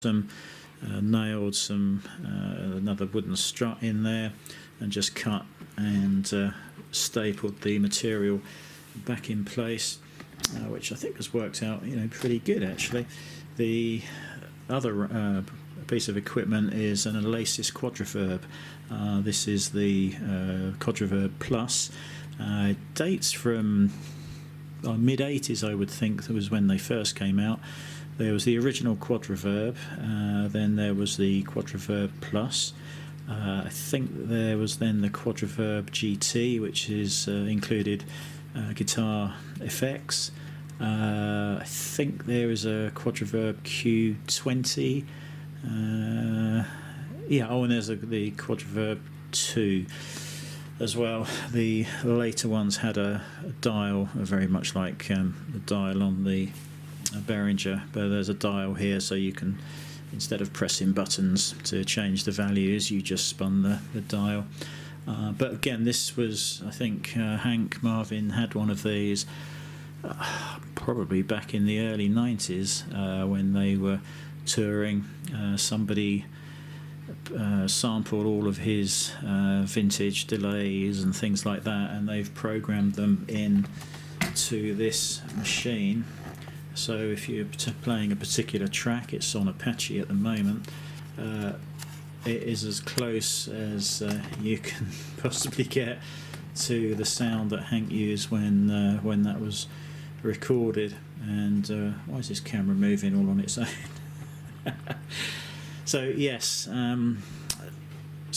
some nailed some another wooden strut in there, and just cut and stapled the material back in place, which I think has worked out, pretty good actually. The other piece of equipment is an Alesis Quadraverb. This is the Quadraverb Plus. It dates from mid-80s, I would think. That was when they first came out. There was the original Quadraverb, then there was the Quadraverb Plus. I think there was then the Quadraverb GT, which is included guitar effects. I think there is a Quadraverb Q20. And there's the Quadraverb 2 as well. The later ones had a dial, very much like the dial on the Behringer, but there's a dial here, so you can, instead of pressing buttons to change the values, you just spun the dial. But again, this was, I think, Marvin had one of these probably back in the early 90s when they were touring. Somebody sampled all of his vintage delays and things like that, and they've programmed them in to this machine. So if you're playing a particular track, it's on Apache at the moment, it is as close as you can possibly get to the sound that Hank used when that was recorded. And why is this camera moving all on its own? So yes, and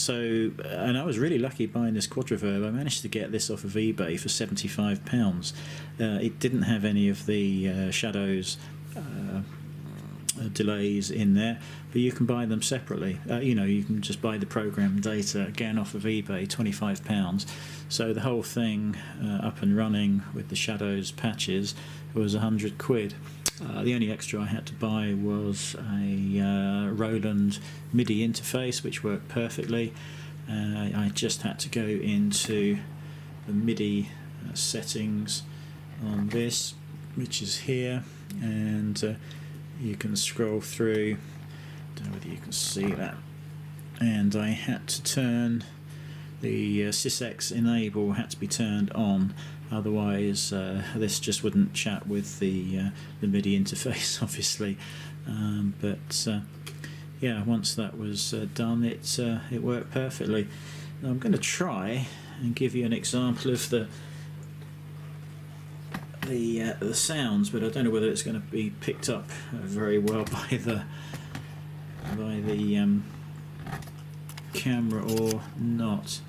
I was really lucky buying this Quadraverb. I managed to get this off of eBay for £75. It didn't have any of the shadows delays in there, but you can buy them separately. You can just buy the program data again off of eBay, £25. So the whole thing up and running with the shadows patches was £100. The only extra I had to buy was a Roland MIDI interface, which worked perfectly. I just had to go into the MIDI settings on this, which is here, and you can scroll through. Don't know whether you can see that. And I had to turn the SysX enable had to be turned on. Otherwise, this just wouldn't chat with the MIDI interface, obviously. Once that was done, it worked perfectly. Now I'm going to try and give you an example of the sounds, but I don't know whether it's going to be picked up very well by the camera or not.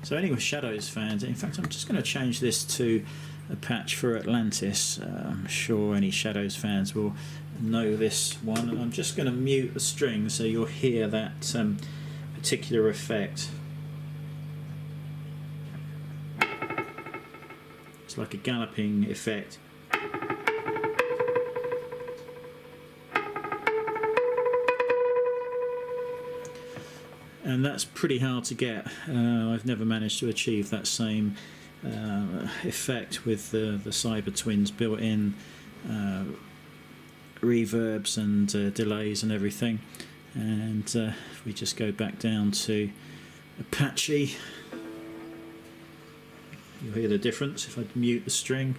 So anyway, Shadows fans, in fact I'm just going to change this to a patch for Atlantis. I'm sure any Shadows fans will know this one. And I'm just going to mute the string so you'll hear that particular effect. It's like a galloping effect. And that's pretty hard to get. I've never managed to achieve that same effect with the Cybertwin's built-in reverbs and delays and everything. And if we just go back down to Apache, you'll hear the difference if I mute the string.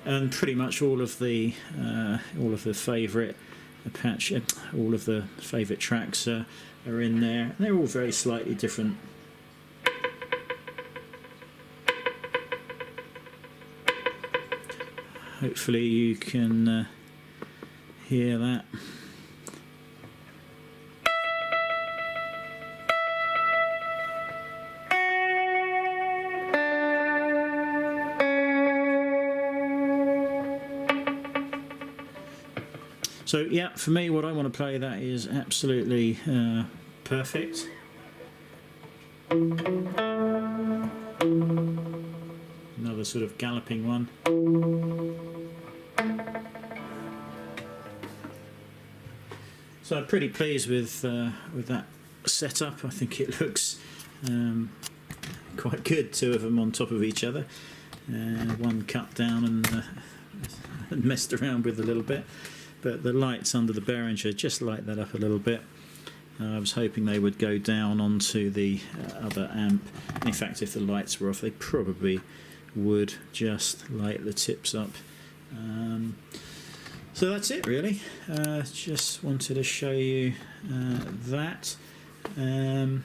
And pretty much all of the favourite Apache, all of the favourite tracks are in there. They're all very slightly different. Hopefully you can hear that. So yeah, for me, what I want to play, that is absolutely perfect. Another sort of galloping one. So I'm pretty pleased with that setup. I think it looks quite good, two of them on top of each other, one cut down and messed around with a little bit, but the lights under the Behringer just light that up a little bit. I was hoping they would go down onto the other amp. In fact, if the lights were off, they probably would just light the tips up. So that's it really. Just wanted to show you that. The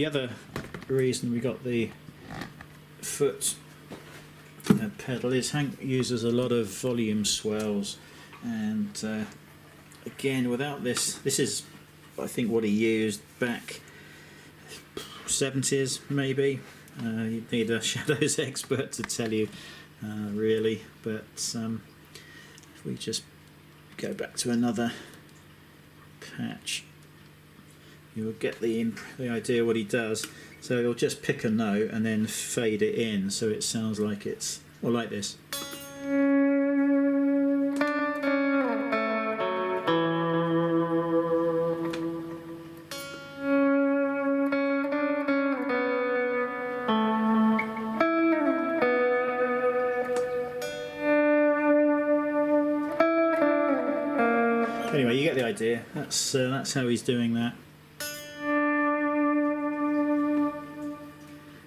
other reason we got the foot pedal is Hank uses a lot of volume swells, and again, without this is I think what he used back 70s maybe. You'd need a shadows expert to tell you really, but if we just go back to another patch, you'll get the idea what he does. So he'll just pick a note and then fade it in so it sounds like it's, well, like this. Anyway, you get the idea. That's how he's doing that.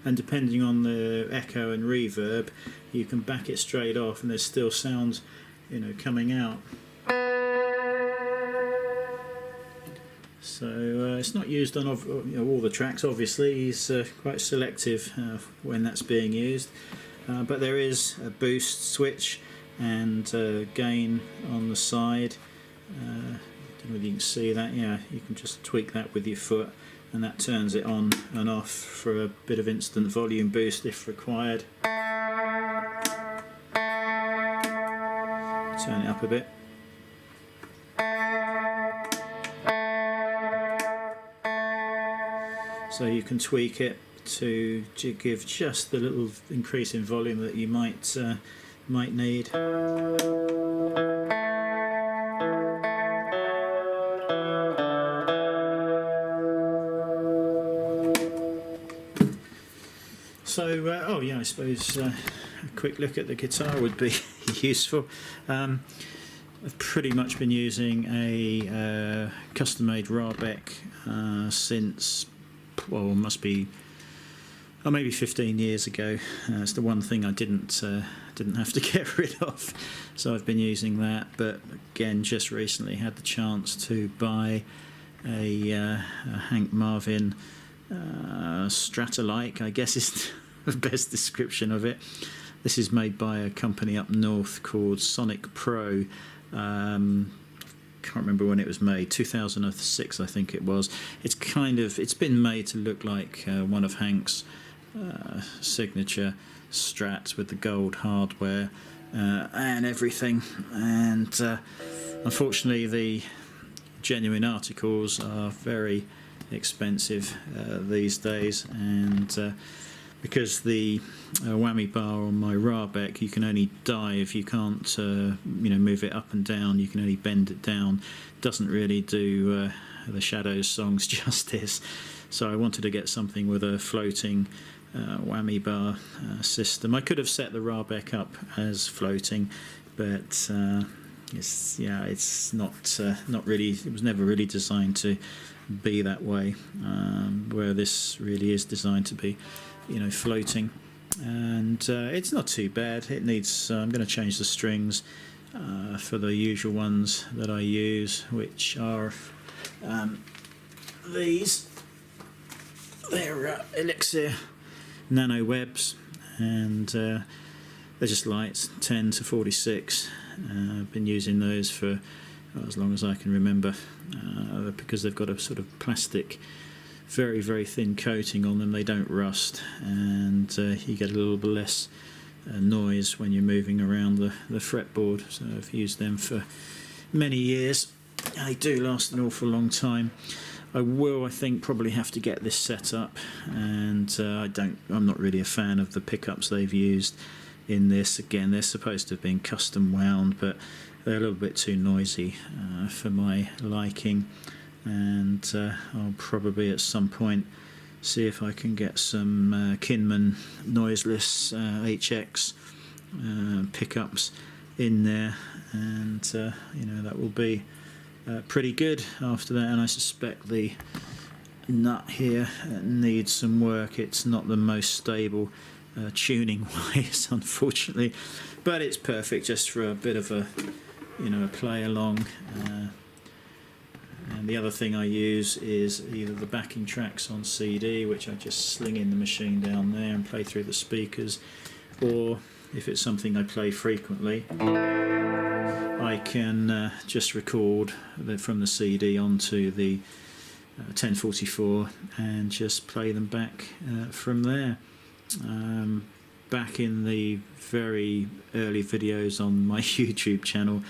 And depending on the echo and reverb, you can back it straight off, and there's still sounds, you know, coming out. So it's not used on all the tracks. Obviously, he's quite selective when that's being used. But there is a boost switch and gain on the side. I don't know if you can see that. Yeah, you can just tweak that with your foot, and that turns it on and off for a bit of instant volume boost if required. Turn it up a bit. So you can tweak it to give just the little increase in volume that you might need. So, oh yeah, I suppose a quick look at the guitar would be useful. I've pretty much been using a custom-made Rahbek since, well, must be maybe 15 years ago. It's the one thing I didn't have to get rid of, so I've been using that. But again, just recently had the chance to buy a Hank Marvin Strata-like, I guess is the best description of it. This is made by a company up north called Sonic Pro. Can't remember when it was made, 2006 I think it was. It's been made to look like one of Hank's signature Strats with the gold hardware and everything, and unfortunately the genuine articles are very expensive these days, and because the whammy bar on my Rahbek, you can only dive, you can't move it up and down, you can only bend it down. Doesn't really do the Shadows songs justice, so I wanted to get something with a floating whammy bar system. I could have set the Rahbek up as floating, but it's not really, it was never really designed to be that way, where this really is designed to be, floating. And it's not too bad. It needs I'm going to change the strings for the usual ones that I use, which are these. They're Elixir Nano Webs, and they're just lights, 10 to 46. I've been using those for as long as I can remember, because they've got a sort of plastic, very, very thin coating on them. They don't rust, and you get a little bit less noise when you're moving around the fretboard. So I've used them for many years. They do last an awful long time. I think probably have to get this set up, and I'm not really a fan of the pickups they've used in this. Again, they're supposed to have been custom wound, but they're a little bit too noisy for my liking, and I'll probably at some point see if I can get some Kinman noiseless HX pickups in there, and that will be pretty good after that. And I suspect the nut here needs some work. It's not the most stable tuning wise, unfortunately, but it's perfect just for a bit of a play along. And the other thing I use is either the backing tracks on CD, which I just sling in the machine down there and play through the speakers, or if it's something I play frequently, I can just record from the CD onto the 1044 and just play them back from there. Back in the very early videos on my YouTube channel,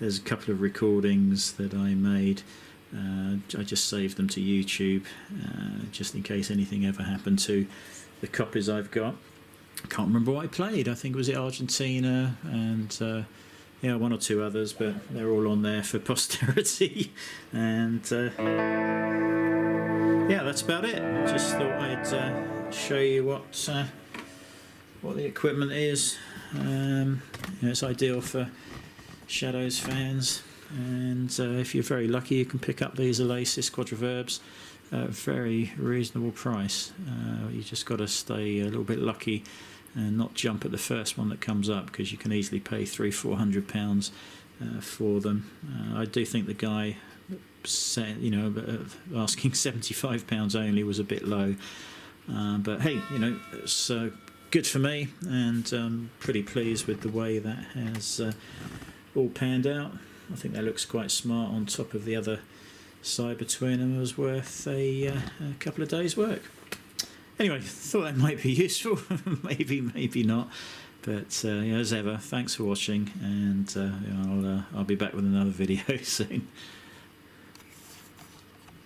there's a couple of recordings that I made. I just saved them to YouTube just in case anything ever happened to the copies I've got. I can't remember what I played. I think it was Argentina and one or two others, but they're all on there for posterity. And that's about it. Just thought I'd show you what the equipment is. It's ideal for Shadows fans, and if you're very lucky, you can pick up these Alesis Quadraverbs at a very reasonable price. You just got to stay a little bit lucky and not jump at the first one that comes up, because you can easily pay £300-400 for them. I do think the guy said, asking £75 only was a bit low, but hey, it's good for me, and I'm pretty pleased with the way that has all panned out. I think that looks quite smart on top of the other Cybertwin, and was worth a couple of days' work. Anyway, thought that might be useful. maybe not, but as ever, thanks for watching, and I'll be back with another video soon.